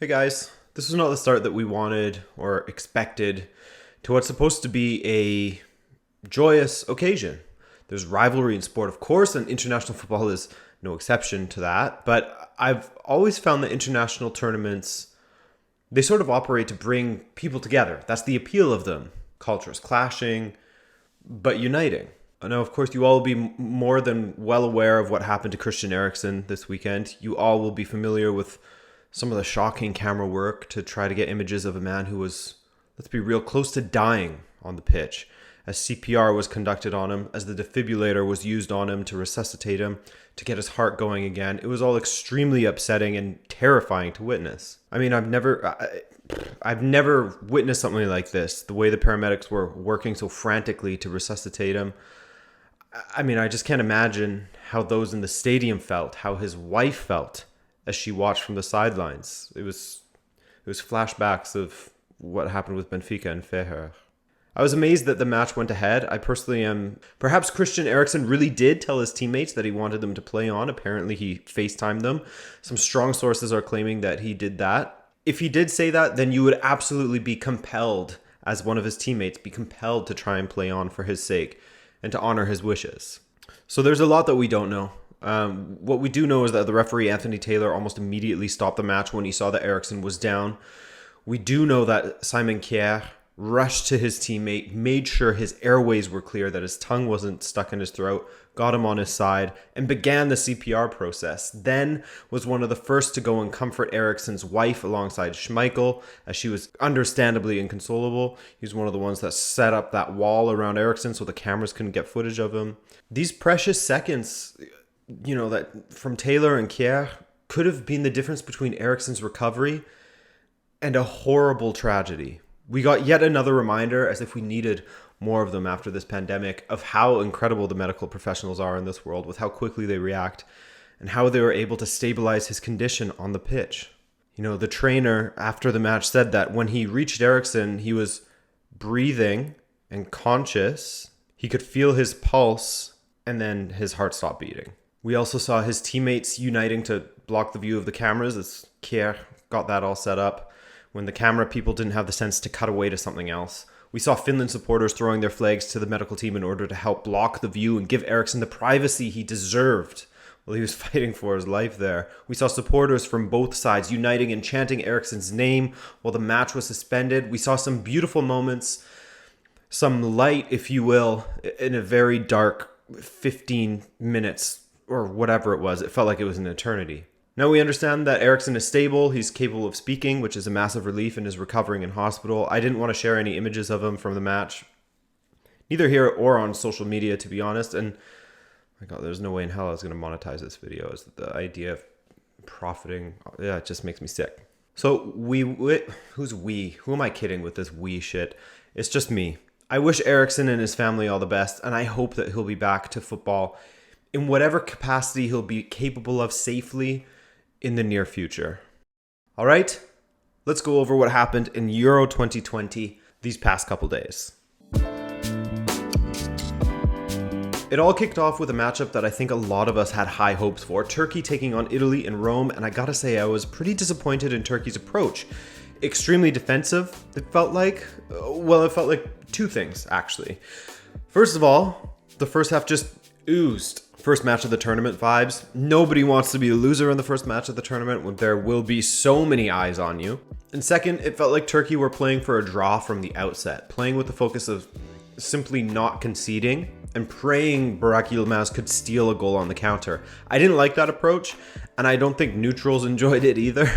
Hey guys, this was not the start that we wanted or expected to what's supposed to be a joyous occasion. There's rivalry in sport, of course, and international football is no exception to that. But I've always found that international tournaments, they sort of operate to bring people together. That's the appeal of them. Cultures clashing, but uniting. Now, of course, you all will be more than well aware of what happened to Christian Eriksen this weekend. You all will be familiar with some of the shocking camera work to try to get images of a man who was, let's be real, close to dying on the pitch, as CPR was conducted on him, as the defibrillator was used on him to resuscitate him, to get his heart going again. It was all extremely upsetting and terrifying to witness. I mean, I've never witnessed something like this, the way the paramedics were working so frantically to resuscitate him. I mean, I just can't imagine how those in the stadium felt, how his wife felt as she watched from the sidelines. It was flashbacks of what happened with Benfica and Ferrer. I was amazed that the match went ahead. I personally am. Perhaps Christian Eriksen really did tell his teammates that he wanted them to play on. Apparently he FaceTimed them. Some strong sources are claiming that he did that. If he did say that, then you would absolutely be compelled, as one of his teammates, be compelled to try and play on for his sake and to honor his wishes. So there's a lot that we don't know. What we do know is that the referee, Anthony Taylor, almost immediately stopped the match when he saw that Eriksen was down. We do know that Simon Kjær rushed to his teammate, made sure his airways were clear, that his tongue wasn't stuck in his throat, got him on his side, and began the CPR process. Then was one of the first to go and comfort Eriksen's wife alongside Schmeichel, as she was understandably inconsolable. He was one of the ones that set up that wall around Eriksen so the cameras couldn't get footage of him. These precious seconds, that from Taylor and Kjær could have been the difference between Eriksen's recovery and a horrible tragedy. We got yet another reminder, as if we needed more of them after this pandemic, of how incredible the medical professionals are in this world, with how quickly they react and how they were able to stabilize his condition on the pitch. The trainer after the match said that when he reached Eriksen, he was breathing and conscious. He could feel his pulse, and then his heart stopped beating. We also saw his teammates uniting to block the view of the cameras, as Kjær got that all set up when the camera people didn't have the sense to cut away to something else. We saw Finland supporters throwing their flags to the medical team in order to help block the view and give Eriksen the privacy he deserved while he was fighting for his life there. We saw supporters from both sides uniting and chanting Eriksen's name while the match was suspended. We saw some beautiful moments, some light, if you will, in a very dark 15 minutes or whatever it was. It felt like it was an eternity. Now we understand that Eriksen is stable, he's capable of speaking, which is a massive relief, and is recovering in hospital. I didn't want to share any images of him from the match, neither here or on social media, to be honest, and my God, there's no way in hell I was going to monetize this video. Is the idea of profiting, it just makes me sick. So who's we? Who am I kidding with this we shit? It's just me. I wish Eriksen and his family all the best, and I hope that he'll be back to football in whatever capacity he'll be capable of safely in the near future. All right, let's go over what happened in Euro 2020 these past couple days. It all kicked off with a matchup that I think a lot of us had high hopes for. Turkey taking on Italy in Rome, and I gotta say I was pretty disappointed in Turkey's approach. Extremely defensive, it felt like. Well, it felt like two things, actually. First of all, the first half just oozed first match of the tournament vibes. Nobody wants to be a loser in the first match of the tournament when there will be so many eyes on you. And second, it felt like Turkey were playing for a draw from the outset, playing with the focus of simply not conceding and praying Burak Yilmaz could steal a goal on the counter. I didn't like that approach, and I don't think neutrals enjoyed it either.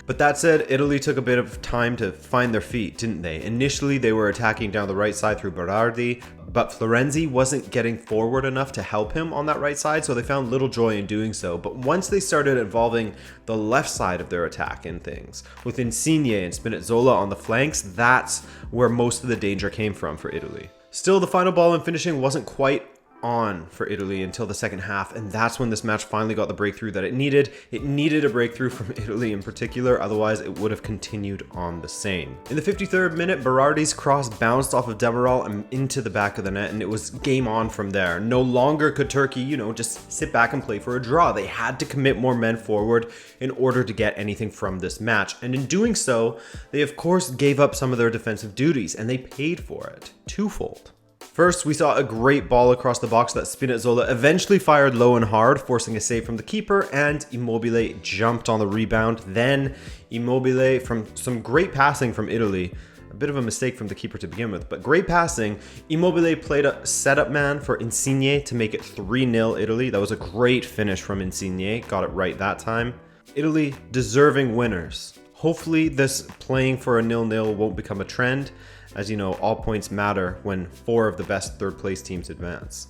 But that said, Italy took a bit of time to find their feet, didn't they? Initially, they were attacking down the right side through Berardi, but Florenzi wasn't getting forward enough to help him on that right side, so they found little joy in doing so. But once they started involving the left side of their attack in things, with Insigne and Spinazzola on the flanks, that's where most of the danger came from for Italy. Still, the final ball and finishing wasn't quite on for Italy until the second half, and that's when this match finally got the breakthrough that it needed. It needed a breakthrough from Italy in particular, otherwise it would have continued on the same. In the 53rd minute, Berardi's cross bounced off of Demiral and into the back of the net, and it was game on from there. No longer could Turkey, just sit back and play for a draw. They had to commit more men forward in order to get anything from this match, and in doing so, they of course gave up some of their defensive duties, and they paid for it twofold. First, we saw a great ball across the box that Spinazzola eventually fired low and hard, forcing a save from the keeper, and Immobile jumped on the rebound. Then Immobile, from some great passing from Italy, a bit of a mistake from the keeper to begin with, but great passing, Immobile played a setup man for Insigne to make it 3-0 Italy. That was a great finish from Insigne, got it right that time. Italy deserving winners. Hopefully this playing for a 0-0 won't become a trend. As you know, all points matter when 4 of the best third place teams advance.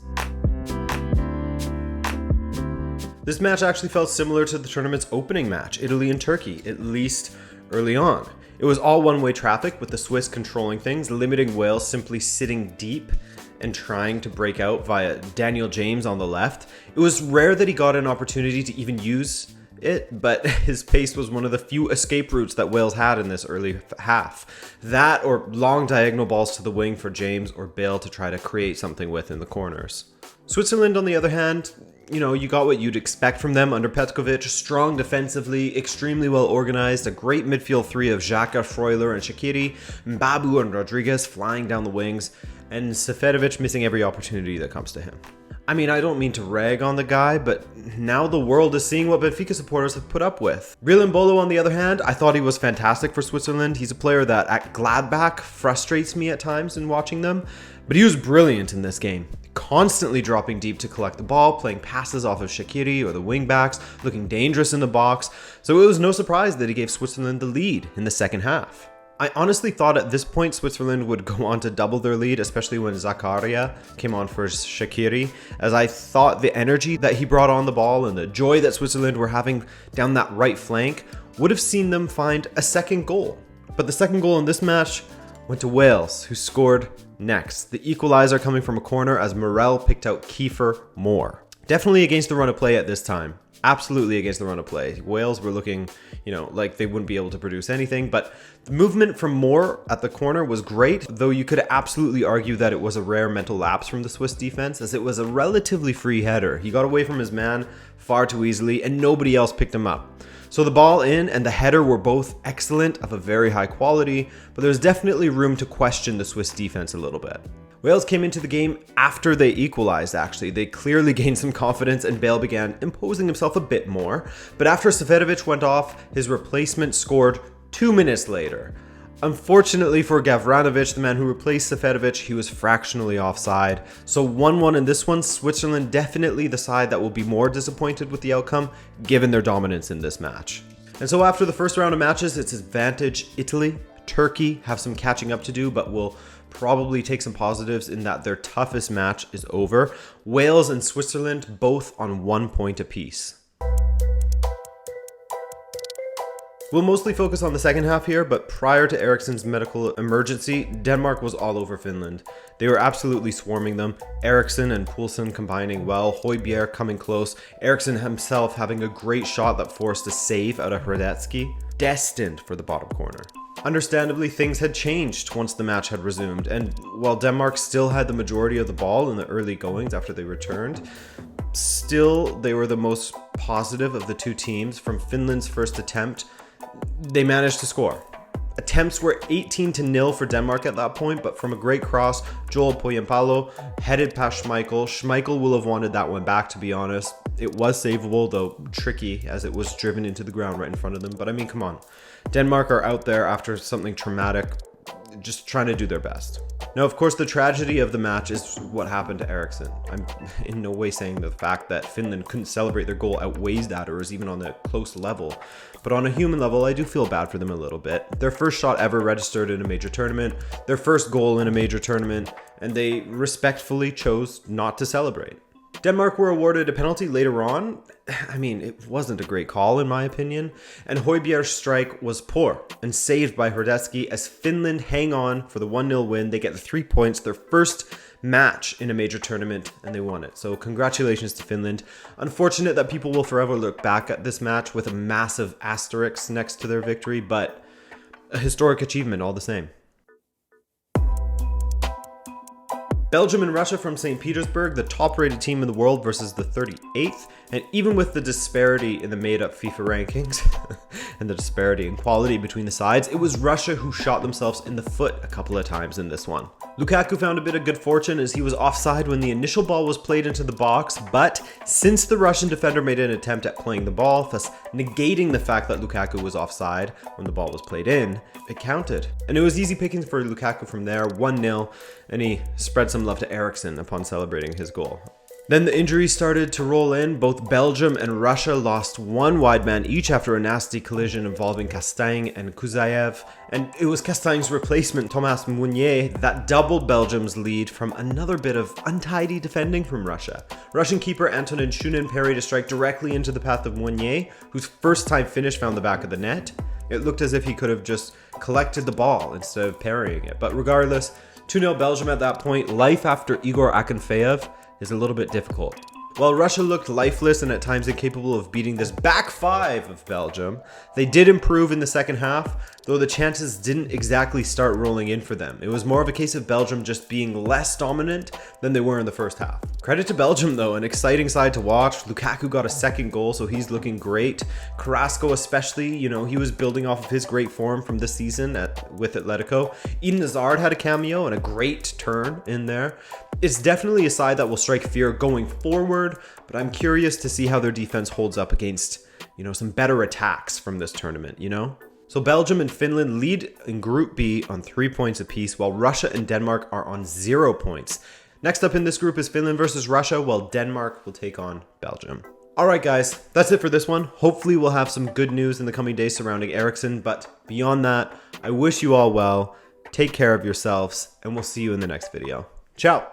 This match actually felt similar to the tournament's opening match, Italy and Turkey, at least early on. It was all one-way traffic with the Swiss controlling things, limiting Wales simply sitting deep and trying to break out via Daniel James on the left. It was rare that he got an opportunity to even use it, but his pace was one of the few escape routes that Wales had in this early half. That or long diagonal balls to the wing for James or Bale to try to create something with in the corners. Switzerland, on the other hand, you got what you'd expect from them under Petkovic. Strong defensively, extremely well organized, a great midfield three of Xhaka, Freuler, and Shaqiri, Mbabu and Rodriguez flying down the wings, and Seferovic missing every opportunity that comes to him. I mean, I don't mean to rag on the guy, but now the world is seeing what Benfica supporters have put up with. Mbolo, on the other hand, I thought he was fantastic for Switzerland. He's a player that at Gladbach frustrates me at times in watching them, but he was brilliant in this game. Constantly dropping deep to collect the ball, playing passes off of Shaqiri or the wingbacks, looking dangerous in the box, so it was no surprise that he gave Switzerland the lead in the second half. I honestly thought at this point Switzerland would go on to double their lead, especially when Zakaria came on for Shaqiri, as I thought the energy that he brought on the ball and the joy that Switzerland were having down that right flank would have seen them find a second goal. But the second goal in this match went to Wales, who scored next. The equalizer coming from a corner as Morel picked out Kiefer Moore. Definitely against the run of play at this time. Absolutely against the run of play. Wales were looking, like they wouldn't be able to produce anything, but the movement from Moore at the corner was great, though you could absolutely argue that it was a rare mental lapse from the Swiss defense, as it was a relatively free header. He got away from his man far too easily, and nobody else picked him up. So the ball in and the header were both excellent, of a very high quality, but there's definitely room to question the Swiss defense a little bit. Wales came into the game after they equalized, actually. They clearly gained some confidence and Bale began imposing himself a bit more. But after Seferovic went off, his replacement scored 2 minutes later. Unfortunately for Gavranovic, the man who replaced Seferovic, he was fractionally offside. So 1-1 in this one, Switzerland definitely the side that will be more disappointed with the outcome, given their dominance in this match. And so after the first round of matches, it's advantage Italy. Turkey have some catching up to do, but will probably take some positives in that their toughest match is over. Wales and Switzerland both on 1 point apiece. We'll mostly focus on the second half here, but prior to Eriksen's medical emergency, Denmark was all over Finland. They were absolutely swarming them. Eriksen and Poulsen combining well, Højbjerg coming close, Eriksen himself having a great shot that forced a save out of Hradecky, destined for the bottom corner. Understandably, things had changed once the match had resumed, and while Denmark still had the majority of the ball in the early goings after they returned, still they were the most positive of the two teams. From Finland's first attempt, they managed to score. Attempts were 18-0 for Denmark at that point, but from a great cross, Joel Pohjanpalo headed past Schmeichel. Schmeichel will have wanted that one back, to be honest. It was savable, though tricky, as it was driven into the ground right in front of them. But I mean, come on. Denmark are out there after something traumatic, just trying to do their best. Now, of course, the tragedy of the match is what happened to Eriksen. I'm in no way saying that the fact that Finland couldn't celebrate their goal outweighs that or is even on a close level. But on a human level, I do feel bad for them a little bit. Their first shot ever registered in a major tournament, their first goal in a major tournament, and they respectfully chose not to celebrate. Denmark were awarded a penalty later on. I mean, it wasn't a great call in my opinion, and Højbjerg's strike was poor and saved by Hradecky as Finland hang on for the 1-0 win. They get the 3 points, their first match in a major tournament, and they won it. So congratulations to Finland. Unfortunate that people will forever look back at this match with a massive asterisk next to their victory, but a historic achievement all the same. Belgium and Russia from St. Petersburg, the top-rated team in the world versus the 38th, and even with the disparity in the made-up FIFA rankings and the disparity in quality between the sides, it was Russia who shot themselves in the foot a couple of times in this one. Lukaku found a bit of good fortune as he was offside when the initial ball was played into the box, but since the Russian defender made an attempt at playing the ball, thus negating the fact that Lukaku was offside when the ball was played in, it counted. And it was easy pickings for Lukaku from there, 1-0, and he spread some love to Eriksen upon celebrating his goal. Then the injuries started to roll in. Both Belgium and Russia lost one wide man each after a nasty collision involving Castaing and Kuzayev. And it was Castaing's replacement, Thomas Meunier, that doubled Belgium's lead from another bit of untidy defending from Russia. Russian keeper Antonin Shunin parried a strike directly into the path of Meunier, whose first time finish found the back of the net. It looked as if he could have just collected the ball instead of parrying it. But regardless, 2-0 Belgium at that point. Life after Igor Akinfeev is a little bit difficult. While Russia looked lifeless and at times incapable of beating this back five of Belgium, they did improve in the second half, though the chances didn't exactly start rolling in for them. It was more of a case of Belgium just being less dominant than they were in the first half. Credit to Belgium though, an exciting side to watch. Lukaku got a second goal, so he's looking great. Carrasco especially, he was building off of his great form from this season with Atletico. Eden Hazard had a cameo and a great turn in there. It's definitely a side that will strike fear going forward, but I'm curious to see how their defense holds up against, some better attacks from this tournament, So Belgium and Finland lead in Group B on 3 points apiece, while Russia and Denmark are on 0 points. Next up in this group is Finland versus Russia, while Denmark will take on Belgium. Alright guys, that's it for this one. Hopefully we'll have some good news in the coming days surrounding Eriksen, but beyond that, I wish you all well, take care of yourselves, and we'll see you in the next video. Ciao!